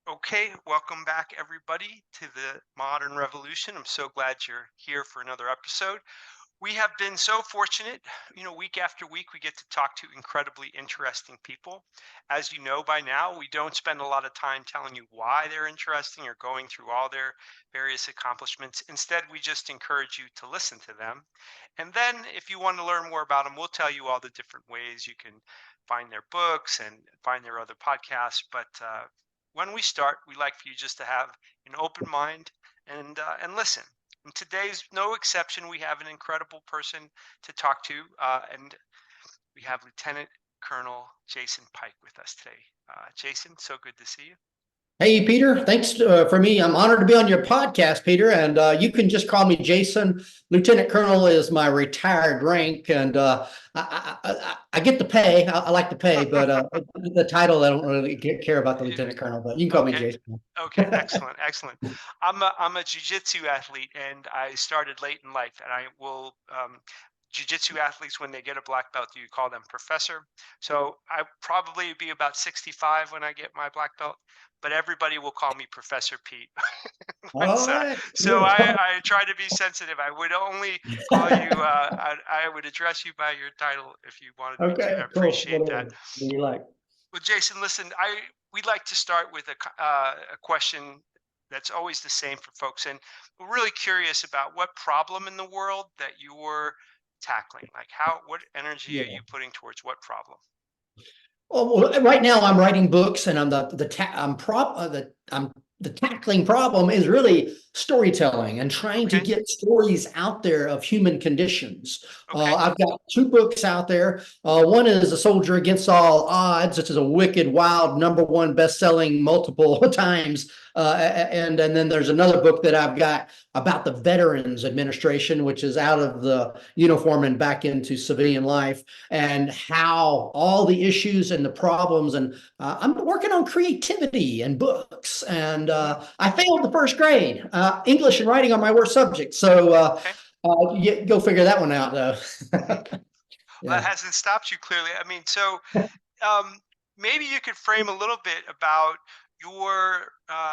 Okay, welcome back everybody to the Modern Revolution. I'm so glad you're here for another episode. We have been so fortunate, week after week we get to talk to incredibly interesting people. As you know by now, we don't spend a lot of time telling you why they're interesting or going through all their various accomplishments. Instead, we just encourage you to listen to them. And then if you want to learn more about them, we'll tell you all the different ways you can find their books and find their other podcasts. But when we start, we like for you just to have an open mind and listen. And today's no exception. We have an incredible person to talk to, and we have Lieutenant Colonel Jason Pike with us today. Jason, so good to see you. Hey, Peter, thanks for me. I'm honored to be on your podcast, Peter, and you can just call me Jason. Lieutenant Colonel is my retired rank, and I get the pay. I like the pay, but the title, I don't really care about the Lieutenant Colonel, but you can call me Okay. Jason. Okay. Excellent. Excellent. I'm a jujitsu athlete, and I started late in life. And I will jujitsu athletes, when they get a black belt, you call them professor. So I probably be about 65 when I get my black belt, but everybody will call me Professor Pete. All right, So cool. I try to be sensitive. I would only call you. I would address you by your title if you wanted me to. I Okay, cool. appreciate Whatever that. do you like? Well, Jason, listen, we'd like to start with a question that's always the same for folks, and we're really curious about what problem in the world that you're tackling. Like, what energy are Yeah. you putting towards what problem? Well, right now I'm writing books, and I'm the tackling problem is really storytelling and trying to Okay, get stories out there of human conditions. okay, I've got two books out there. One is A Soldier Against All Odds, which is a wicked, wild, number one best-selling multiple times. And then there's another book that I've got about the Veterans Administration, which is out of the uniform and back into civilian life, and how all the issues and the problems. And I'm working on creativity and books. And hmm I failed the first grade. English and writing are my worst subjects. So okay, go figure that one out, though. okay. Well, that Yeah. hasn't stopped you clearly. I mean, so um, maybe you could frame a little bit about your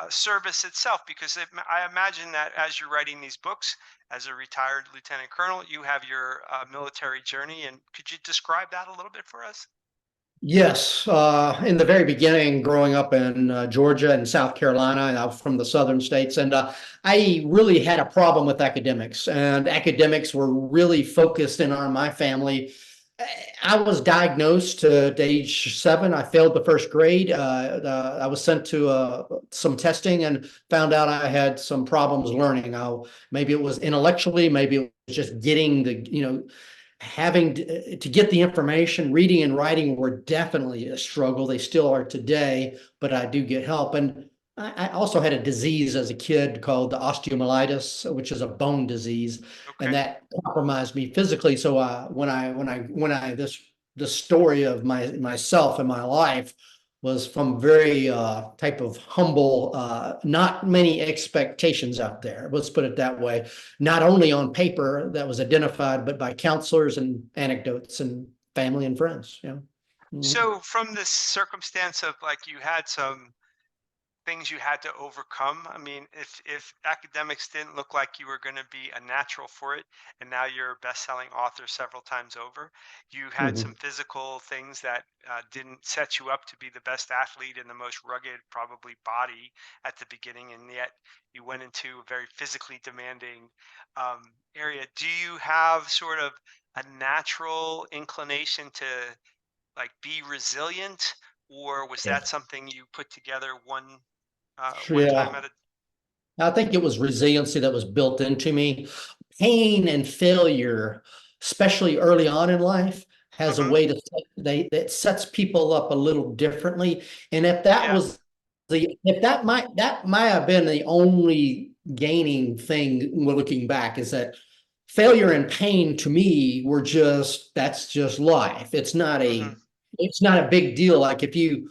service itself, because I imagine that as you're writing these books, as a retired lieutenant colonel, you have your military journey. And could you describe that a little bit for us? Yes, in the very beginning, growing up in Georgia and South Carolina, and I was from the southern states, and I really had a problem with academics, and academics were really focused in on my family. I was diagnosed at age 7. I failed the first grade. I was sent to some testing and found out I had some problems learning. Maybe it was intellectually, maybe it was just getting having to get the information. Reading and writing were definitely a struggle. They still are today, but I do get help. And I also had a disease as a kid called the osteomyelitis, which is a bone disease, and Okay. that compromised me physically. So the story of myself and my life was from very type of humble, not many expectations out there. Let's put it that way. Not only on paper that was identified, but by counselors and anecdotes and family and friends. Yeah. Mhm. So from this circumstance of, like, you had some things you had to overcome. I mean, if academics didn't look like you were going to be a natural for it, and now you're a best-selling author several times over, you had some Mhm. physical things that didn't set you up to be the best athlete in the most rugged, probably, body at the beginning, and yet you went into a very physically demanding area. Do you have sort of a natural inclination to, like, be resilient, or was Yeah. that something you put together one time Yeah. at a I think it was resiliency that was built into me. Pain and failure, especially early on in life, has a Mhm. way that sets people up a little differently. And if that Yeah. was if that might have been the only gaining thing we're looking back, is that failure and pain to me were just that's just life. Mhm. It's not a big deal. Like if you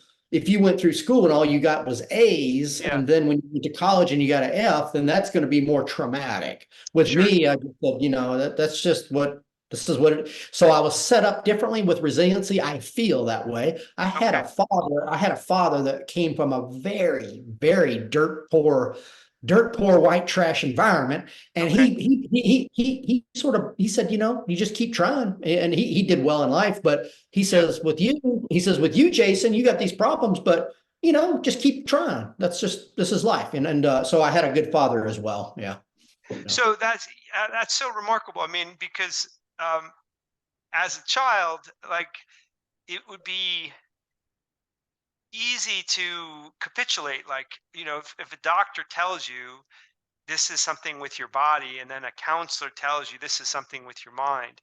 went through school and all you got was A's, Yeah. and then when you went to college and you got an F, then that's going to be more traumatic. With Sure. me, I just said, that's just what This is what it, so I was set up differently with resiliency. I feel that way. Okay. I had a father that came from a very, very dirt poor white trash environment. And Okay. he sort of, he said, you just keep trying. And he did well in life, but Yeah. he says, with you, Jason, you got these problems, but just keep trying. This is life. So I had a good father as well. Yeah. Yeah. So that's so remarkable. I mean, because as a child, like it would be easy to capitulate. Like, if a doctor tells you this is something with your body, and then a counselor tells you this is something with your mind,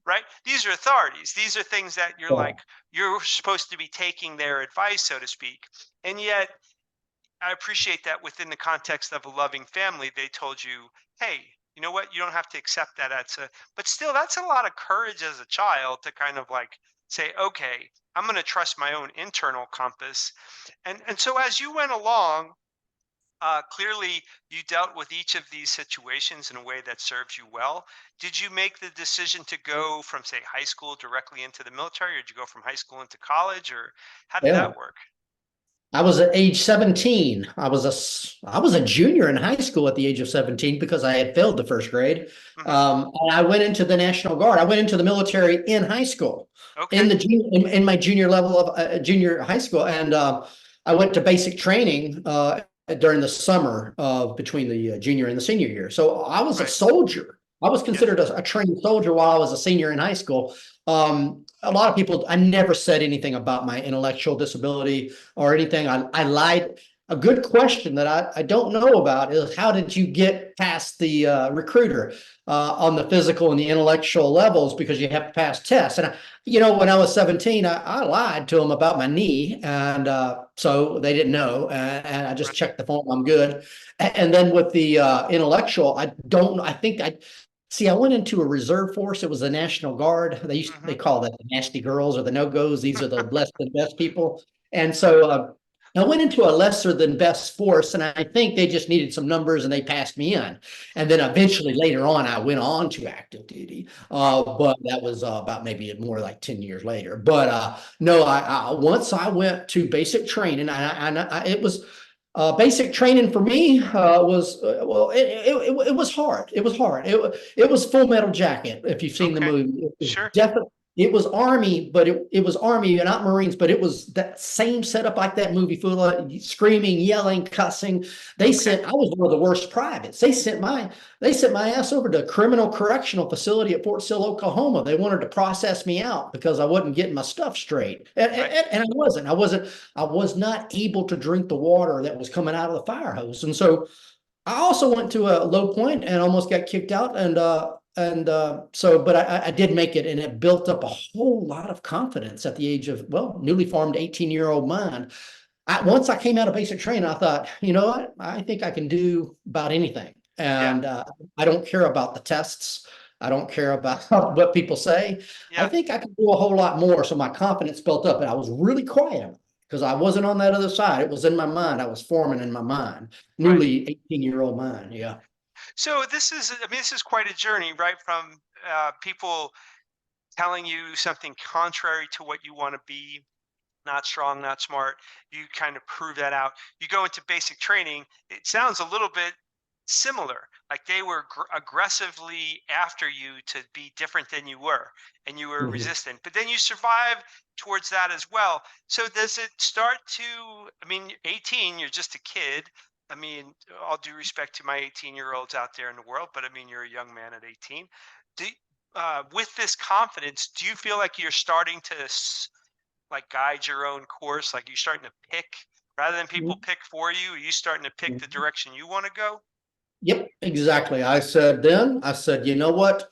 right? These are authorities. These are things that you're supposed to be taking their advice, so to speak. And yet, I appreciate that within the context of a loving family, they told you, hey, you know what? You don't have to accept that. But still, that's a lot of courage as a child to kind of like say, okay, I'm going to trust my own internal compass. And so as you went along, clearly you dealt with each of these situations in a way that serves you well. Did you make the decision to go from, say, high school directly into the military, or did you go from high school into college, or how did Yeah. that work? I was at age 17. I was a junior in high school at the age of 17 because I had failed the first grade. Hmm. And I went into the National Guard. I went into the military in high school, Okay. in my junior level of junior high school, and I went to basic training during the summer of between the junior and the senior year. So I was a Right. soldier. I was Yeah. considered a trained soldier while I was a senior in high school. A lot of people, I never said anything about my intellectual disability or anything. I lied. A good question that I don't know about is, how did you get past the recruiter on the physical and the intellectual levels, because you have to pass tests. And when I was 17, I lied to them about my knee, and so they didn't know. And I just Right. checked the form. I'm good. And then with the intellectual, I don't. I think I See, I went into a reserve force. It was the National Guard. They Hmm. call that the nasty girls or the no goes. These are the less than best people. And so I went into a lesser than best force, and I think they just needed some numbers, and they passed me in. And then eventually, later on, I went on to active duty. Wow. But that was about maybe more like 10 years later. But no, once I went to basic training, it was basic training for me was well, it was hard. It was hard. It was Full Metal Jacket. If you've seen the Okay. movie, it was Sure. definitely. It was Army, but it was Army and not Marines, but it was that same setup like that movie, full of screaming, yelling, cussing. Okay. I was one of the worst privates. They sent my ass over to a criminal correctional facility at Fort Sill, Oklahoma. They wanted to process me out because I wasn't getting my stuff straight. Right. And I was not able to drink the water that was coming out of the fire hose. And so I also went to a low point and almost got kicked out. But I did make it, and it built up a whole lot of confidence at the age of, well, newly formed 18-year-old mind. Once I came out of basic training, I thought, you know what? I think I can do about anything. Yeah. And I don't care about the tests. I don't care about what people say. I Yeah. think I can do a whole lot more. So my confidence built up, and I was really quiet because I wasn't on that other side. It was in my mind. I was forming in my mind, Right. newly 18-year-old mind. Yeah. So this is quite a journey, right? From people telling you something contrary to what you want to be, not strong, not smart. You kind of prove that out. You go into basic training. It sounds a little bit similar. Like they were aggressively after you to be different than you were, and you were Mhm. resistant. But then you survive towards that as well. So does it start to? I mean, 18, you're just a kid. I mean, all due respect to my 18-year-olds out there in the world, but I mean, you're a young man at 18. Do, with this confidence, do you feel like you're starting to like guide your own course? Like you starting to pick rather than people pick for you? Are you starting to pick the direction you want to go? Yep, exactly. I said, you know what?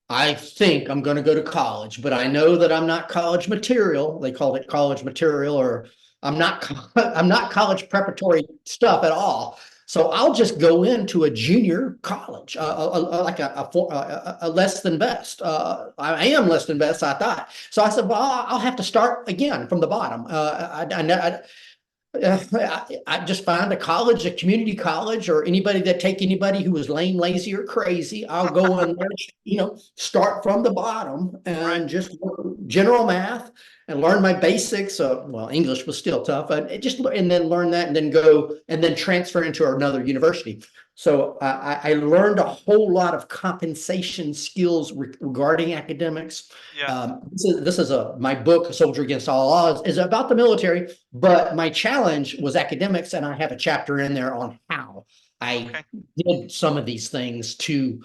I think I'm going to go to college, but I know that I'm not college material. They called it college material, or I'm not college preparatory stuff at all. So I'll just go into a junior college, like a less than best. I am less than best, I thought. So I said, well, I'll have to start again from the bottom. I just find a college, a community college, or anybody that take anybody who was lame, lazy, or crazy. I'll go and learn, start from the bottom Right. and just general math and learn my basics. Well, English was still tough, but and then learn that, and then go and then transfer into another university. So I learned a whole lot of compensation skills regarding academics. Yeah. This is my book, A Soldier Against All Odds, is about the military, but my challenge was academics, and I have a chapter in there on how I Okay. did some of these things to.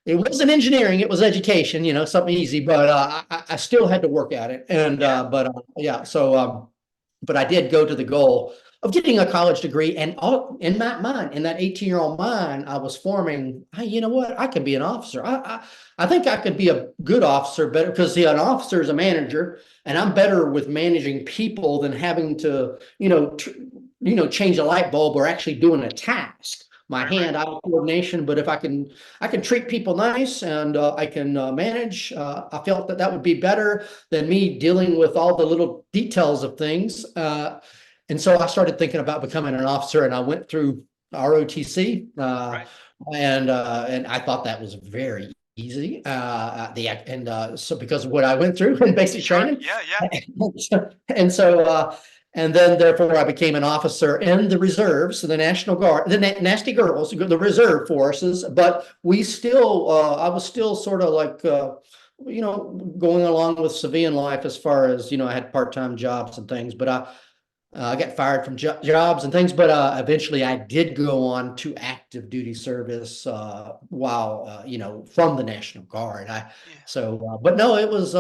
It wasn't engineering; it was education. Something easy, but I still had to work at it. And Yeah. yeah, so but I did go to the goal of getting a college degree. And all in that mind, in that 18-year-old mind, I was forming, hey, you know what? I can be an officer. I think I could be a good officer better because see, an officer is a manager, and I'm better with managing people than having to, change a light bulb or actually doing a task. My Right. Right. hand-eye coordination, but if I can treat people nice and I can manage. I felt that would be better than me dealing with all the little details of things. And so I started thinking about becoming an officer, and I went through ROTC, Right. and I thought that was very easy. So because of what I went through in basic Sure. training, Yeah. Yeah. and so and then therefore I became an officer in the reserves, the National Guard, the nasty girls, the reserve forces. But I was still sort of like, going along with civilian life as far as, I had part-time jobs and things, but I got fired from jobs and things, but eventually I did go on to active duty service while, from the National Guard. Yeah. But no, it was,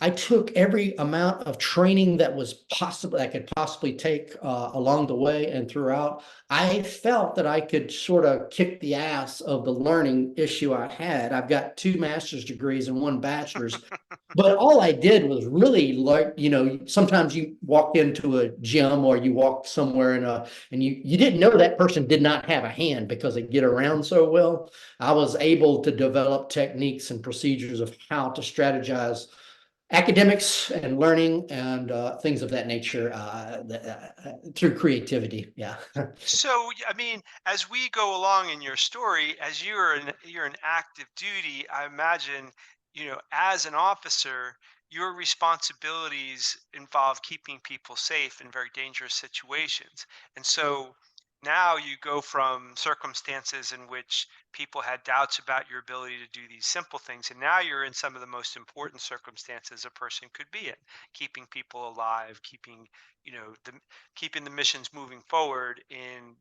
I took every amount of training that was possible, I could possibly take along the way and throughout. I felt that I could sort of kick the ass of the learning issue I had. I've got two master's degrees and one bachelor's, but all I did was really like, sometimes you walk into a gym or you walk somewhere and you didn't know that person did not have a hand because they get around so well. I was able to develop techniques and procedures of how to strategize academics and learning and things of that nature through creativity. Yeah. So, I mean, as we go along in your story, as you're in active duty, I imagine, as an officer, your responsibilities involve keeping people safe in very dangerous situations. And so now you go from circumstances in which people had doubts about your ability to do these simple things, and now you're in some of the most important circumstances a person could be in, keeping people alive, you know, the keeping the missions moving forward in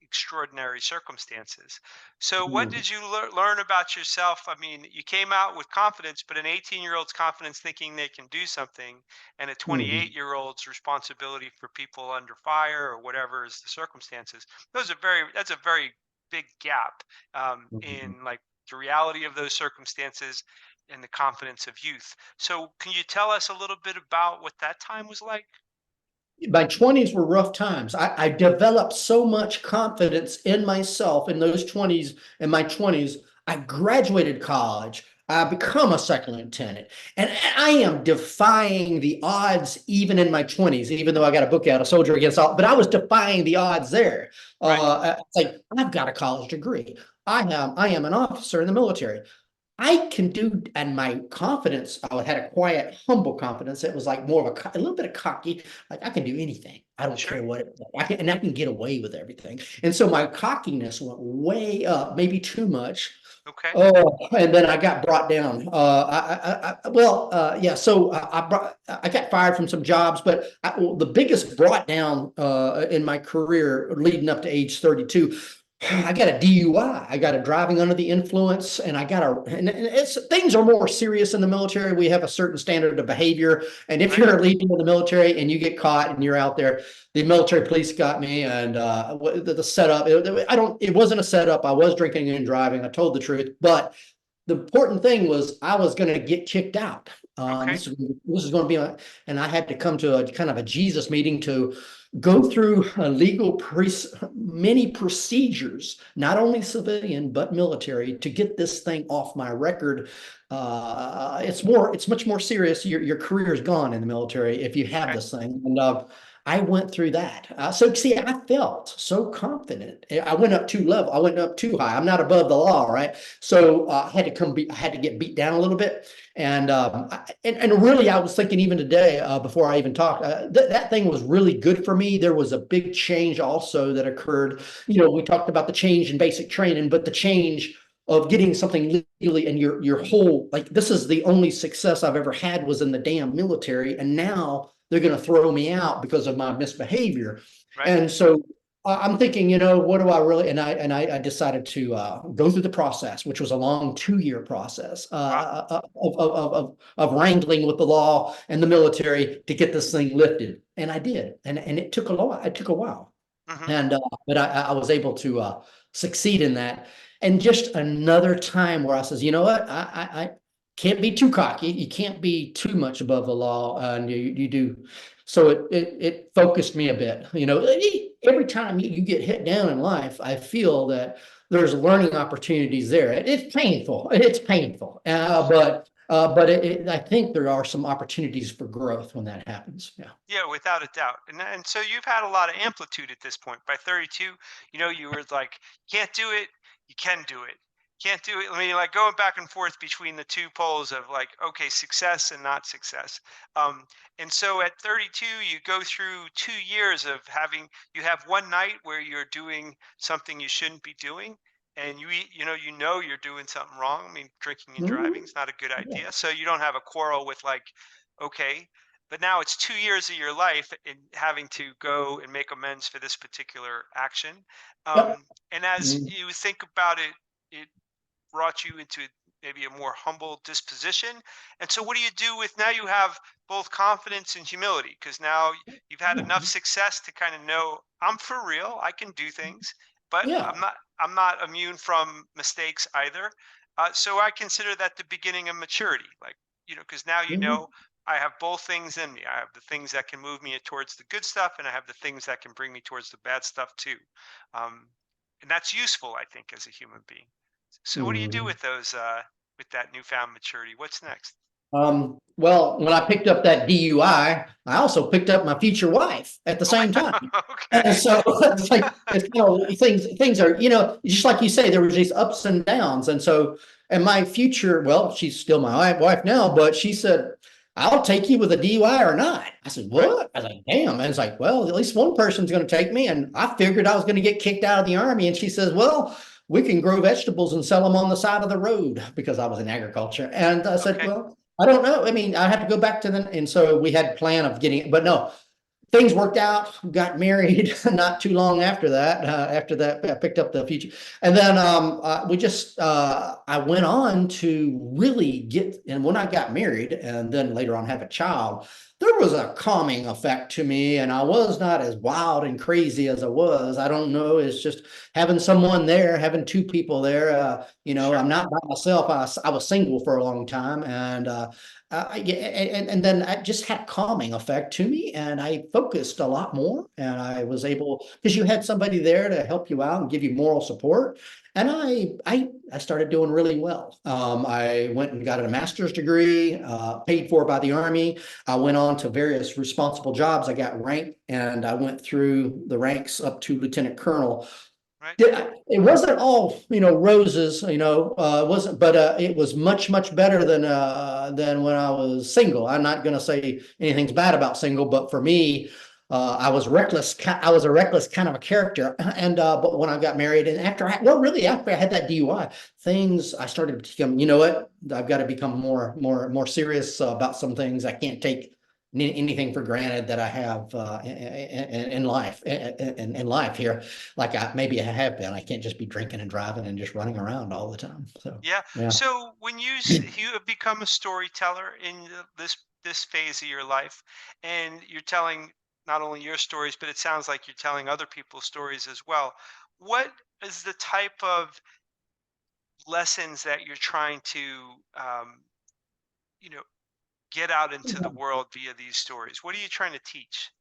extraordinary circumstances. So, what Mhm. did you learn about yourself? I mean, you came out with confidence, but an 18-year-old's confidence thinking they can do something, and a Mhm. 28-year-old's responsibility for people under fire or whatever is the circumstances. That's a very big gap Mhm. in like the reality of those circumstances and the confidence of youth. So, can you tell us a little bit about what that time was like? My 20s were rough times. I developed so much confidence in myself in those 20s. In my 20s, I graduated college. I become a second lieutenant, and I am defying the odds even in my 20s, even though I got a book out, A Soldier Against All, but I was defying the odds there. Right. It's like, I've got a college degree. I am an officer in the military. I can do, and my confidence, I had a quiet, humble confidence. It was like more of a little bit of cocky, like I can do anything. I don't care Sure. what I can get away with everything. And so my cockiness went way up, maybe too much. Okay. Oh, and then I got brought down. Well, yeah. So I got fired from some jobs, but well, the biggest brought down in my career leading up to age 32, I got a DUI. I got a driving under the influence, and and it's things are more serious in the military. We have a certain standard of behavior, and if Right. you're leaving in the military and you get caught and you're out there, the military police got me, and the setup. It wasn't a setup. I was drinking and driving. I told the truth, but the important thing was I was going to get kicked out. Okay. This is going to be and I had to come to a kind of a Jesus meeting to go through a many procedures, not only civilian but military, to get this thing off my record. It's much more serious. Your career is gone in the military if you have Okay. this thing, and I went through that. So see, I felt so confident. I went up too level. I went up too high. I'm not above the law, right? So I had to get beat down a little bit. And really, I was thinking even today, before I even talked, that thing was really good for me. There was a big change also that occurred. We talked about the change in basic training, but the change of getting something legally and your whole, like, this is the only success I've ever had was in the damn military, and now they're going to throw me out because of my misbehavior. Right. And so I'm thinking, what do I really? And I decided to go through the process, which was a long 2-year process Wow. of wrangling with the law and the military to get this thing lifted, and I did, and it took a lot. It took a while, Hmm. and but I was able to succeed in that. And just another time where I says, you know what, I can't be too cocky. You can't be too much above the law, and you do. So it focused me a bit. Every time you get hit down in life, I feel that there's learning opportunities there. It's painful. It's painful, but I think there are some opportunities for growth when that happens. Yeah. Yeah, without a doubt. And so you've had a lot of amplitude at this point. By 32, you were like, can't do it, you can do it. Can't do it. I mean, like going back and forth between the two poles of like, okay, success and not success. Um, and so at 32, you go through 2 years of you have one night where you're doing something you shouldn't be doing. And you know you're doing something wrong. I mean, drinking and driving Mhm. is not a good Yeah. idea. So you don't have a quarrel with like, okay, but now it's 2 years of your life in having to go and make amends for this particular action. Yep. And as Mhm. you think about it, it brought you into maybe a more humble disposition. And so, what do you do with now? You have both confidence and humility because now you've had Yeah. enough success to kind of know I'm for real. I can do things, but Yeah. I'm not immune from mistakes either. So I consider that the beginning of maturity. Like, because now Mhm. I have both things in me. I have the things that can move me towards the good stuff, and I have the things that can bring me towards the bad stuff too. Um, and that's useful, I think, as a human being. So what do you do Mhm. with those with that newfound maturity? What's next? Well, when I picked up that DUI, I also picked up my future wife at the same time. And Okay. so it's like it's things are, just like you say, there was these ups and downs. And my future, well, she's still my wife now, but she said, I'll take you with a DUI or not. I said, Right. what? I was like, damn. And it's like, well, at least one person's going to take me. And I figured I was going to get kicked out of the army. And she says, well, we can grow vegetables and sell them on the side of the road, because I was in agriculture. And I said, Okay. well, I don't know. I mean, I have to go back to the, and so we had a plan of getting, but no, things worked out. Got married not too long after that. After that, I picked up the future, and then I went on to really get. And when I got married, and then later on have a child, there was a calming effect to me, and I was not as wild and crazy as I was. I don't know. It's just having someone there, having two people there. I'm Sure. not by myself. I was single for a long time, yeah, and then I just had a calming effect to me, and I focused a lot more, and I was able, because you had somebody there to help you out and give you moral support, and I started doing really well. I went and got a master's degree, paid for by the Army. I went on to various responsible jobs. I got ranked, and I went through the ranks up to lieutenant colonel. Right. It wasn't all, roses, it wasn't, but it was much, much better than when I was single. I'm not going to say anything's bad about single, but for me, I was reckless. I was a reckless kind of a character. And but when I got married, and really after I had that DUI, I started to become, you know what? I've got to become more serious about some things. I can't take anything for granted that I have in life, in life here, like maybe I have been. I can't just be drinking and driving and just running around all the time. So Yeah. yeah. So when you have become a storyteller in this phase of your life, and you're telling not only your stories, but it sounds like you're telling other people's stories as well. What is the type of lessons that you're trying to you know get out into the world via these stories? What are you trying to teach?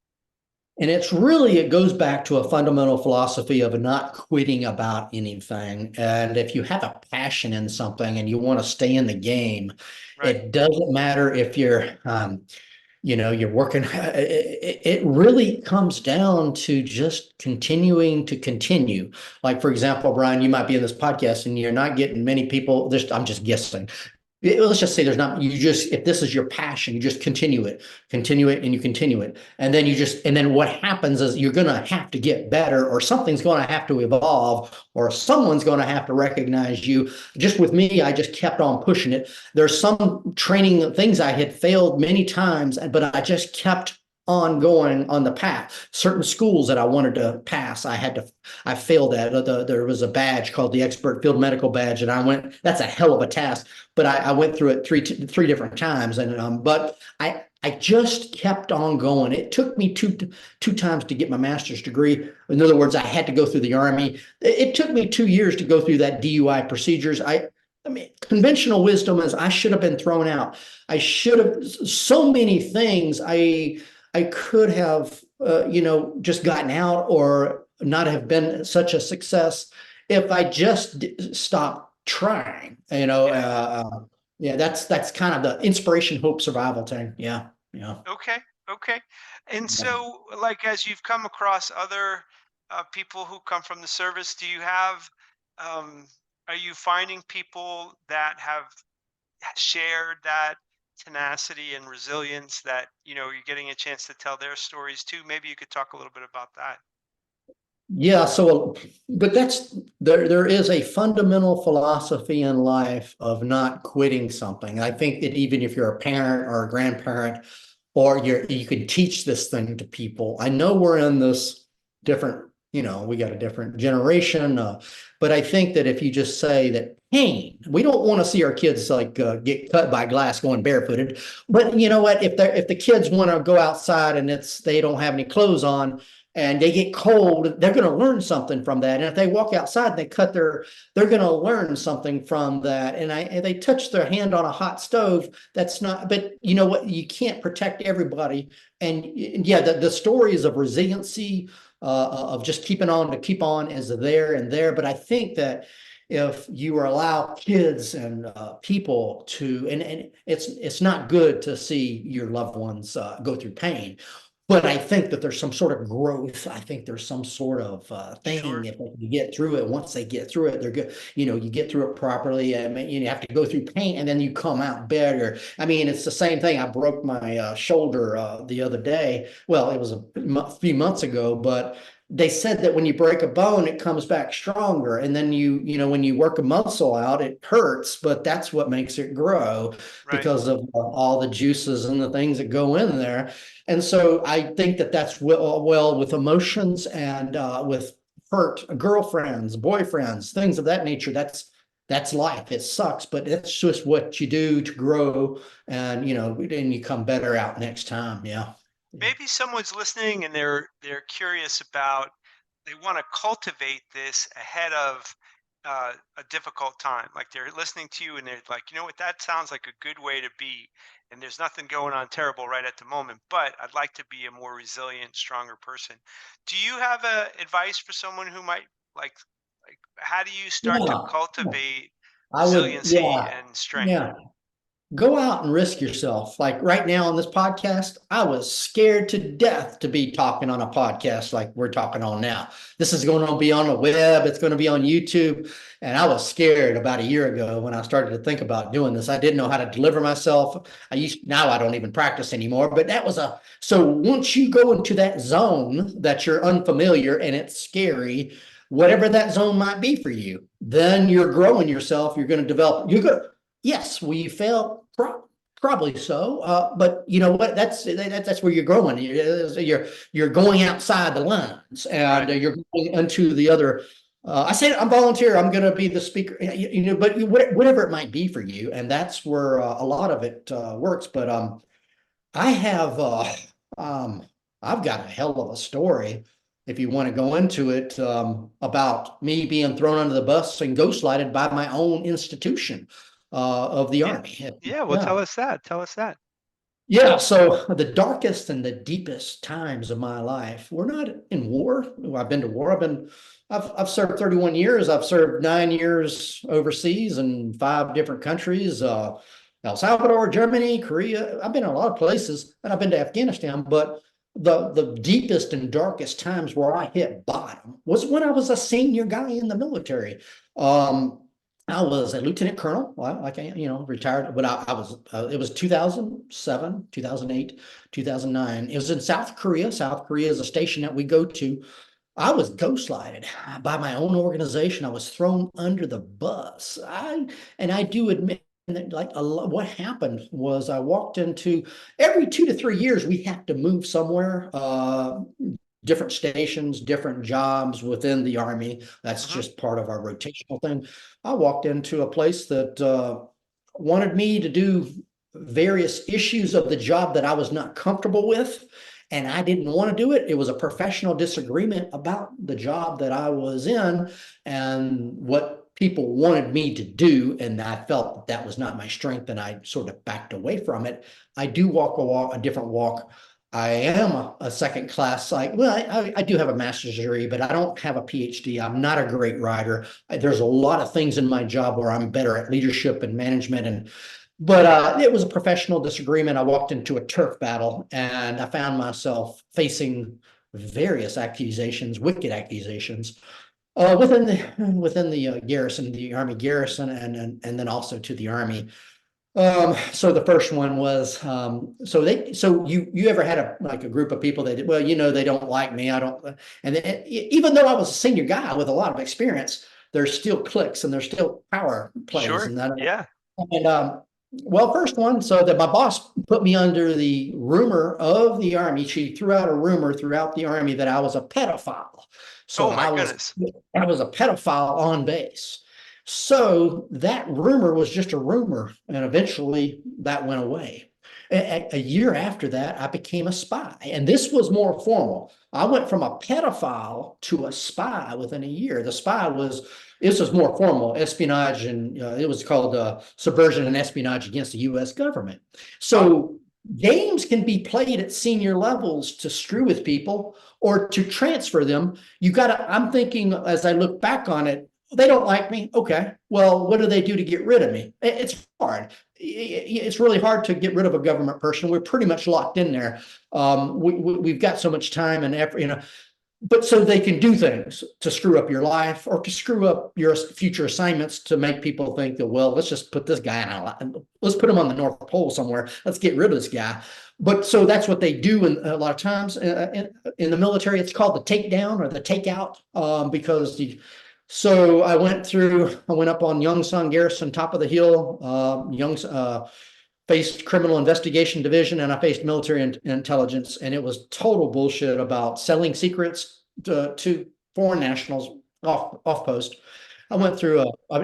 And it goes back to a fundamental philosophy of not quitting about anything. And if you have a passion in something and you want to stay in the game, Right. it doesn't matter if you're you're working. It really comes down to just continuing to continue. Like, for example, Brian, you might be in this podcast and you're not getting many people. This, I'm just guessing. Let's just say there's not, you just, if this is your passion, you just continue it, and you continue it. And then and then what happens is you're going to have to get better, or something's going to have to evolve, or someone's going to have to recognize you. Just with me, I just kept on pushing it. There's some training things I had failed many times, but I just kept on going on the path. Certain schools that I wanted to pass, I failed at. There was a badge called the Expert Field Medical Badge, and I went, that's a hell of a task, but I went through it three different times, and but I just kept on going. It took me two times to get my master's degree. In other words, I had to go through the Army. It took me 2 years to go through that DUI procedures. I mean, conventional wisdom is I should have been thrown out. I should have so many things. I could have, just gotten out or not have been such a success if I just stopped trying. Yeah. Yeah, that's kind of the inspiration, hope, survival thing. Yeah, yeah. Okay. Okay. And Yeah. so, like, as you've come across other people who come from the service, do you have, um, are you finding people that have shared that tenacity and resilience that, you're getting a chance to tell their stories too? Maybe you could talk a little bit about that. Yeah, so but there is a fundamental philosophy in life of not quitting something. I think that even if you're a parent or a grandparent, or you can teach this thing to people. I know we're in this different, we got a different generation, but I think that if you just say that pain, we don't want to see our kids like get cut by glass going barefooted. But you know what? If the kids want to go outside and they don't have any clothes on and they get cold, they're going to learn something from that. And if they walk outside and they're going to learn something from that. And they touch their hand on a hot stove. That's not, but you know what? You can't protect everybody. And yeah, the stories of resiliency, of just keeping on to keep on is there and there. But I think that if you allow kids and people to, and it's not good to see your loved ones go through pain. But I think that there's some sort of growth. I think there's some sort of thing. Sure. If you get through it, once they get through it, they're good. You get through it properly. I mean, you have to go through pain, and then you come out better. I mean, it's the same thing. I broke my shoulder the other day. Well, it was a few months ago, but they said that when you break a bone, it comes back stronger. And then when you work a muscle out, it hurts, but that's what makes it grow Right. because of all the juices and the things that go in there. And so I think that that's well with emotions and with hurt, girlfriends, boyfriends, things of that nature. That's life. It sucks, but it's just what you do to grow, and then you come better out next time. Yeah. Yeah. Maybe someone's listening and they're curious about, they want to cultivate this ahead of a difficult time. Like, they're listening to you and they're like, you know what, that sounds like a good way to be. And there's nothing going on terrible right at the moment, but I'd like to be a more resilient, stronger person. Do you have advice for someone who might like how do you start to Yeah. cultivate I would, resiliency yeah, and strength? yeah. Go out and risk yourself. Like right now on this podcast, I was scared to death to be talking on a podcast like we're talking on now. This is going to be on the web, it's going to be on YouTube. And I was scared about a year ago when I started to think about doing this. I didn't know how to deliver myself. Now I don't even practice anymore, but so once you go into that zone that you're unfamiliar and it's scary, whatever that zone might be for you, then you're growing yourself. You're going to develop, you're good. Yes, will you fail? Probably so. But you know what? That's where you're growing. You're going outside the lines, and Right. you're going into the other. I said I'm volunteer. I'm going to be the speaker. But whatever it might be for you, and that's where a lot of it works. But I have um, I've got a hell of a story if you want to go into it, about me being thrown under the bus and ghostlighted by my own institution of the Yeah. Army. Yeah. Well, Yeah. tell us that. Tell us that. Yeah, so the darkest and the deepest times of my life were not in war. I've been to war. I've served 31 years. I've served 9 years overseas in 5 different countries. El Salvador, Germany, Korea. I've been in a lot of places, and I've been to Afghanistan. But the deepest and darkest times where I hit bottom was when I was a senior guy in the military. Um, I was a lieutenant colonel, like retired, but I was. It was 2007, 2008, 2009. It was in South Korea. South Korea is a station that we go to. I was ghostlighted by my own organization. I was thrown under the bus. I do admit that, like, what happened was I walked into every 2 to 3 years we have to move somewhere. Different stations, different jobs within the Army. That's Hmm. just part of our rotational thing. I walked into a place that wanted me to do various issues of the job that I was not comfortable with, and I didn't want to do it. It was a professional disagreement about the job that I was in and what people wanted me to do. And I felt that that was not my strength, and I sort of backed away from it. I do walk a different walk. I am a second class psych. Well, I do have a master's degree, but I don't have a PhD. I'm not a great writer. There's a lot of things in my job where I'm better at leadership and management, and but it was a professional disagreement. I walked into a turf battle, and I found myself facing various accusations, wicked accusations, within the garrison, the Army garrison, and then also to the Army. So the first one was, so you ever had a group of people that, well, they don't like me. I don't, and then, even though I was a senior guy with a lot of experience, there's still cliques and there's still power plays Sure. and that. Yeah. And well, first one, so that my boss put me under the rumor of the Army. She threw out a rumor throughout the Army that I was a pedophile. So Oh I my was goodness. I was a pedophile on base. So that rumor was just a rumor, and eventually that went away. A year after that, I became a spy, and this was more formal. I went from a pedophile to a spy within a year. The spy was This was more formal espionage, and it was called subversion and espionage against the U.S. government. Oh, So games can be played at senior levels to screw with people or to transfer them. I'm thinking as I look back on it, they don't like me. Okay. Well, what do they do to get rid of me? It's hard. It's really hard to get rid of a government person. We're pretty much locked in there. We've got so much time and effort, but so they can do things to screw up your life or to screw up your future assignments to make people think that, well, let's just put this guy let's put him on the North Pole somewhere. Let's get rid of this guy. But so that's what they do. And a lot of times in the military, it's called the takedown or the takeout, because so I went up on Yongsan Garrison, top of the hill. Faced criminal investigation division, and I faced military intelligence, and it was total bullshit about selling secrets to foreign nationals off post. I went through I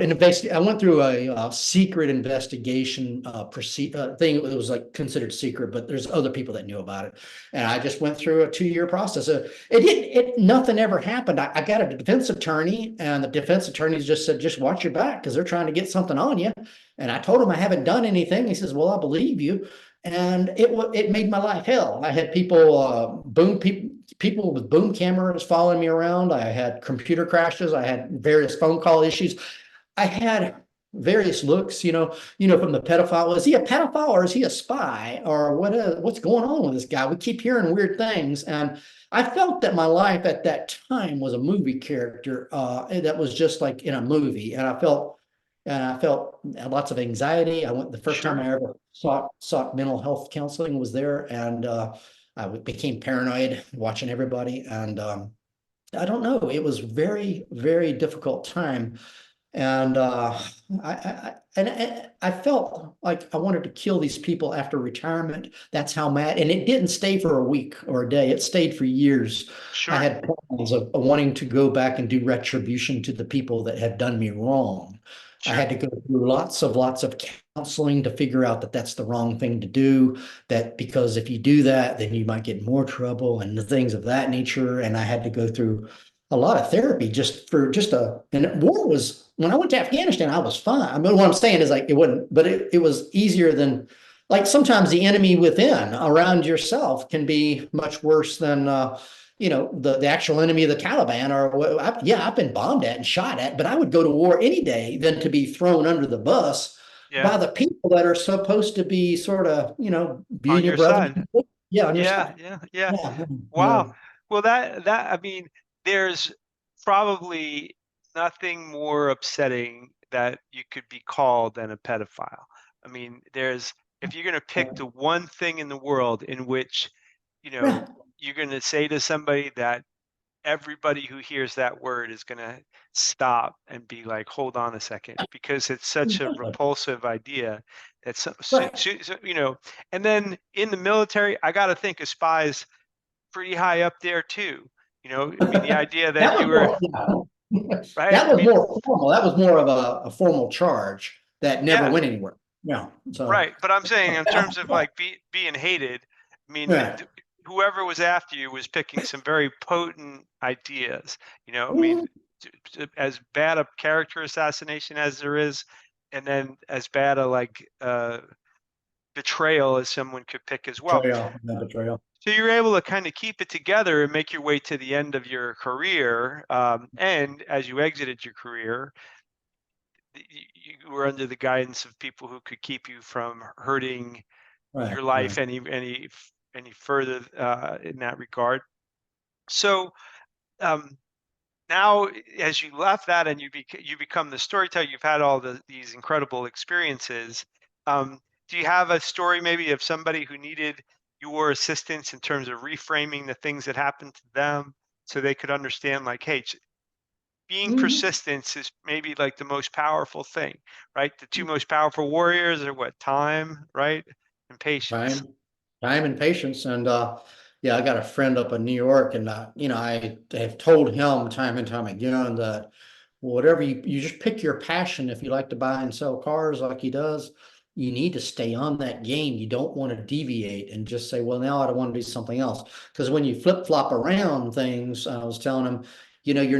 went through a secret investigation thing. It was like considered secret, but there's other people that knew about it, and I just went through a 2 year process. Nothing ever happened. I got a defense attorney, and the defense attorneys just said, just watch your back because they're trying to get something on you. And I told him I haven't done anything. He says, well, I believe you. And it made my life hell. I had people with boom cameras following me around. I had computer crashes. I had various phone call issues. I had various looks, from the pedophile. Is he a pedophile or is he a spy or what's going on with this guy? We keep hearing weird things. And I felt that my life at that time was a movie character, that was just like in a movie. And I felt lots of anxiety. I went the first time sure. I ever sought mental health counseling was there, and I became paranoid watching everybody. And I don't know, it was very, very difficult time. And I felt like I wanted to kill these people after retirement. That's how mad. And it didn't stay for a week or a day. It stayed for years. I Sure. had plans of wanting to go back and do retribution to the people that had done me wrong. I Sure. had to go through lots of counseling to figure out that that's the wrong thing to do. That because if you do that, then you might get in more trouble and the things of that nature. And I had to go through a lot of therapy and war was, when I went to Afghanistan, I was fine. I mean, what I'm saying is like, it wouldn't, but it was easier than, like, sometimes the enemy within around yourself can be much worse than, the actual enemy of the Taliban yeah, I've been bombed at and shot at, but I would go to war any day than to be thrown under the bus Yeah. by the people that are supposed to be sort of, On being your your brother. side. Yeah, on your Yeah, side. yeah, yeah. Yeah, Wow. Well, I mean, there's probably nothing more upsetting that you could be called than a pedophile. I mean, if you're going to pick yeah, the one thing in the world in which, you know, yeah. you're going to say to somebody that everybody who hears that word is going to stop and be like, hold on a second, because it's such a repulsive idea. That's Right. and then in the military, I got to think a spy's pretty high up there too. I mean, the idea that That you was were more, yeah. right. That I was mean, more formal. That was more of a formal charge that never yeah, went anywhere. Yeah. So, right. But I'm saying in yeah, terms of like being hated, I mean, yeah. whoever was after you was picking some very potent ideas. I mean, Mhm. as bad a character assassination as there is, and then as bad a betrayal as someone could pick as well. Betrayal. Yeah, betrayal. So you're able to kind of keep it together and make your way to the end of your career. And as you exited your career, you were under the guidance of people who could keep you from hurting Right. your Right. life any further in that regard. So um, now, as you left that and you become the storyteller, you've had all these incredible experiences. Um, do you have a story maybe of somebody who needed your assistance in terms of reframing the things that happened to them so they could understand, like, hey, being Mhm. persistent is maybe like the most powerful thing, right? The two most powerful warriors are what? Time, right? And patience. Time, time and patience. And yeah, I got a friend up in New York, and I have told him time and time again that whatever you just pick your passion. If you like to buy and sell cars like he does, you need to stay on that game. You don't want to deviate and just say, well, now I don't want to do something else. Because when you flip flop around things, I was telling him, you're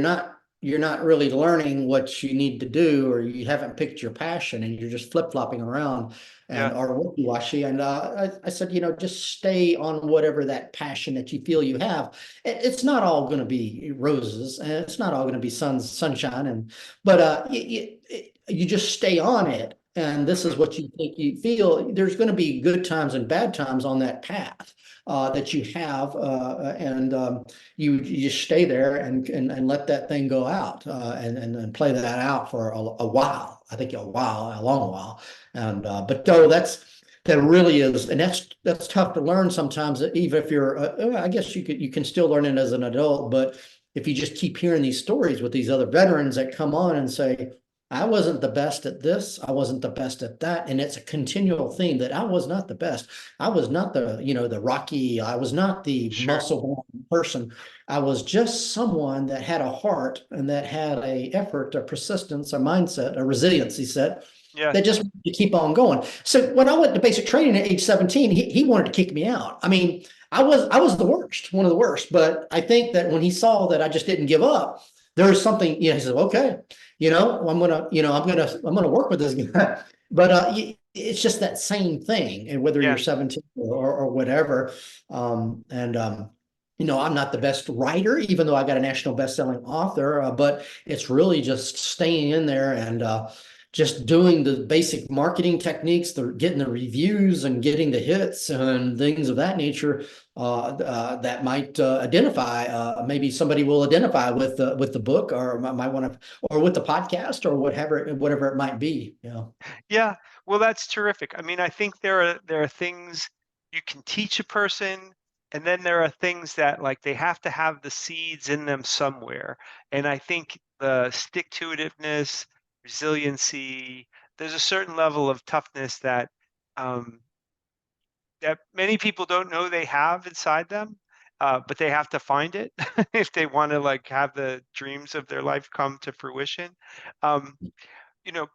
not really learning what you need to do, or you haven't picked your passion, and you're just flip flopping around and Yeah, are wishy-washy. And I said, just stay on whatever that passion that you feel you have. It's not all going to be roses, and it's not all going to be sunshine, but you just stay on it. And this is hmm, what you think you feel. There's going to be good times and bad times on that path that you have, and you just stay there and let that thing go out, and play that out for a while. I think a long while. And but though that really is, and that's tough to learn sometimes. Even if you're, I guess you can still learn it as an adult. But if you just keep hearing these stories with these other veterans that come on and say, I wasn't the best at this, I wasn't the best at that, and it's a continual theme that I was not the best. I was not the Rocky. I was not the sure. muscle person. I was just someone that had a heart and that had a effort, a persistence, a mindset, a resiliency set Yeah, that just wanted to keep on going. So when I went to basic training at age 17, he wanted to kick me out. I mean, I was the worst, one of the worst. But I think that when he saw that I just didn't give up, there was something. He said, "Okay, I'm gonna work with this guy." But it's just that same thing, and whether you're yeah, 17 or whatever. And I'm not the best writer, even though I got a national best-selling author. But it's really just staying in there and just doing the basic marketing techniques, getting the reviews and getting the hits and things of that nature, that might identify. Maybe somebody will identify with the book, or might want to, or with the podcast, or whatever it might be. Yeah. yeah. Well, that's terrific. I mean, I think there are things you can teach a person, and then there are things that like they have to have the seeds in them somewhere. And I think the stick to itiveness, resiliency, there's a certain level of toughness um, that many people don't know they have inside them, but they have to find it if they want to like have the dreams of their life come to fruition. Um,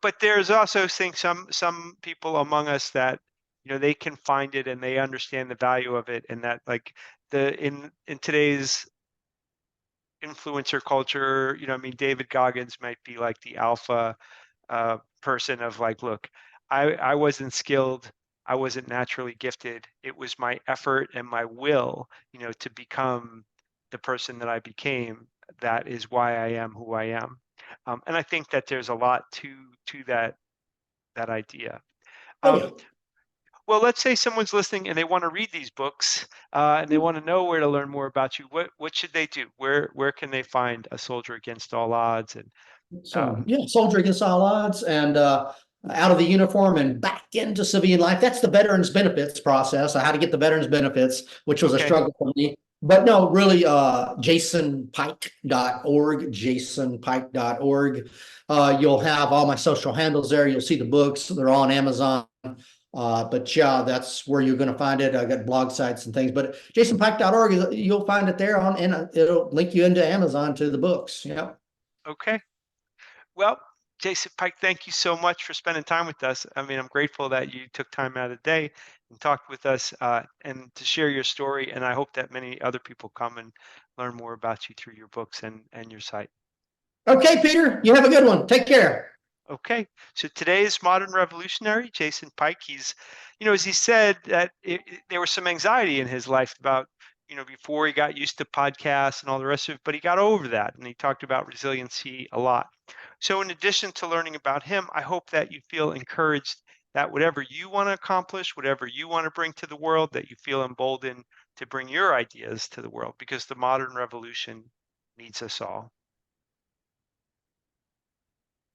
but there's also think some people among us that they can find it and they understand the value of it, and that like in today's influencer culture, I mean, David Goggins might be like the alpha person of like, look, I wasn't skilled, I wasn't naturally gifted. It was my effort and my will, to become the person that I became. That is why I am who I am. And I think that there's a lot to that that idea. Oh Um, yeah. well, let's say someone's listening and they want to read these books, and they want to know where to learn more about you. What should they do? Where can they find A Soldier Against All Odds? And So um, yeah, soldier against all odds and out of the uniform and back into civilian life. That's the veterans benefits process. How to get the veterans benefits, which was a okay, struggle for me. But no, really, jasonpike.org, jasonpike.org. You'll have all my social handles there. You'll see the books. They're on Amazon. But yeah, that's where you're going to find it. I got blog sites and things, but jasonpike.org, you'll find it there on, and it'll link you into Amazon to the books. Yeah. okay. Well, Jason Pike, thank you so much for spending time with us. I mean, I'm grateful that you took time out of the day and talked with us, and to share your story. And I hope that many other people come and learn more about you through your books and your site. Okay, Peter, you have a good one. Take care. Okay, so today's modern revolutionary, Jason Pike, as he said, that there was some anxiety in his life about, before he got used to podcasts and all the rest of it, but he got over that, and he talked about resiliency a lot. So, in addition to learning about him, I hope that you feel encouraged that whatever you want to accomplish, whatever you want to bring to the world, that you feel emboldened to bring your ideas to the world, because the modern revolution needs us all.